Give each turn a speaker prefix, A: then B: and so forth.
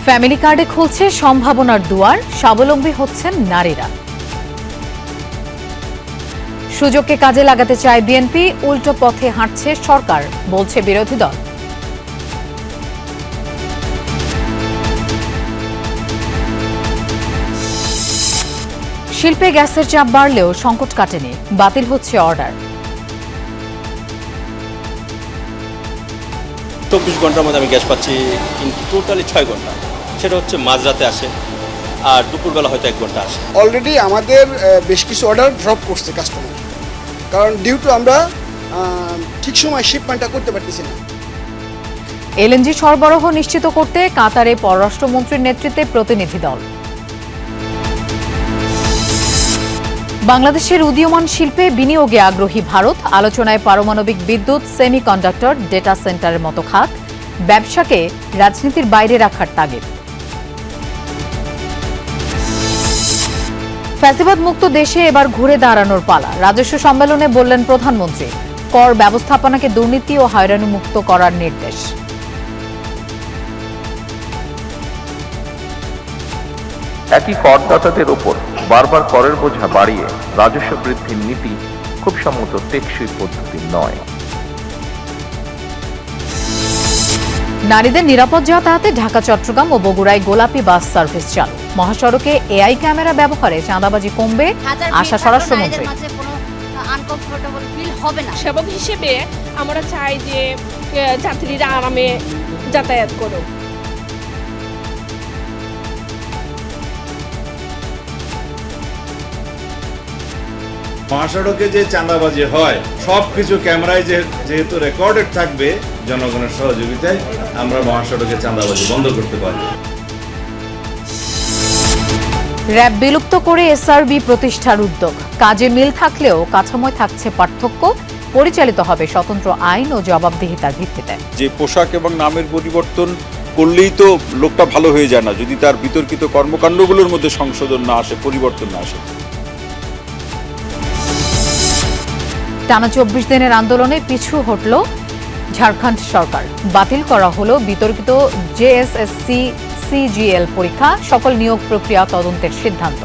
A: Family কার্ডে খুলছে সম্ভাবনার দুয়ার, স্বাবলম্বী হচ্ছেন নারীরা। সুযোগকে কাজে লাগাতে চায় বিএনপি, উল্টো পথে হাঁটছে সরকার, বলছে বিরোধী দল। শিল্পে গ্যাসের চাপ বাড়লেও সংকট কাটেনি, বাতিল হচ্ছে অর্ডার।
B: 24 ঘন্টার মধ্যে আমি গ্যাস পাচ্ছি, কিন্তু টোটালি 6 ঘন্টা। সেটা হচ্ছে মাঝরাতে আসে, আর দুপুরবেলা হয়তো 1 ঘন্টা আসে।
C: অলরেডি আমাদের বেশ কিছু অর্ডার ড্রপ করছে কাস্টমার, কারণ ডিউ টু আমরা ঠিক সময় শিপমেন্টটা করতে পারতেছি না।
A: এলএনজি সরবরাহ নিশ্চিত করতে কাতারে পররাষ্ট্রমন্ত্রীর নেতৃত্বে প্রতিনিধি দল। বাংলাদেশের উদীয়মান শিল্পে বিনিয়োগে আগ্রহী ভারত, আলোচনায় পারমাণবিক বিদ্যুৎ, সেমিকন্ডাক্টর, ডেটা সেন্টারের মতো খাত। ব্যবসাকে রাজনীতির বাইরে রাখার তাগিদ। ফ্যাসিবাদ মুক্ত দেশে এবার ঘুরে দাঁড়ানোর পালা, রাজস্ব সম্মেলনে বললেন প্রধানমন্ত্রী। কর ব্যবস্থাপনাকে দুর্নীতি ও হয়রানি মুক্ত করার নির্দেশ।
D: একই করদাতাদের ওপর বারবার করের বোঝা বাড়িয়ে রাজস্ব বৃদ্ধির নীতি খুব সম্মত টেকসই পদ্ধতি নয়।
A: নারীদের নিরাপদ যাতায়াতে ঢাকা, চট্টগ্রাম ও বগুড়ায় গোলাপী বাস সার্ভিস চালু। মহাসড়কে এআই ক্যামেরা ব্যবহারে চাঁদাবাজি কমবে, আশা স্বরাষ্ট্রমন্ত্রী।
E: সেবক হিসেবে আমরা চাই যে যাত্রীরা আরামে যাতায়াত করুক।
F: মহাসড়কে যে চাঁদাবাজি হয় সবকিছু ক্যামেরায় যেহেতু রেকর্ডেড থাকবে, জনগণের সহযোগিতায় আমরা মহাসড়কে চাঁদাবাজি বন্ধ করতে পারি।
A: র্যাব বিলুপ্ত করে এসআরবি প্রতিষ্ঠার উদ্যোগ, কাজে মিল থাকলেও কাঠামোয় থাকছে পার্থক্য। পরিচালিত হবে স্বতন্ত্র আইন ও জবাবদিহিতার ভিত্তিতে।
G: যে পোশাক এবং নামের পরিবর্তন করলেই তো লোকটা ভালো হয়ে যায় না, যদি তার বিতর্কিত কর্মকাণ্ডগুলোর মধ্যে সংশোধন না আসে, পরিবর্তন না আসে।
A: টানা 24 দিনের আন্দোলনে পিছু হটল ঝাড়খণ্ড সরকার। বাতিল করা হলো বিতর্কিত জেএসএসসি সিজিএল পরীক্ষা, সকল নিয়োগ প্রক্রিয়া তদন্তের সিদ্ধান্ত।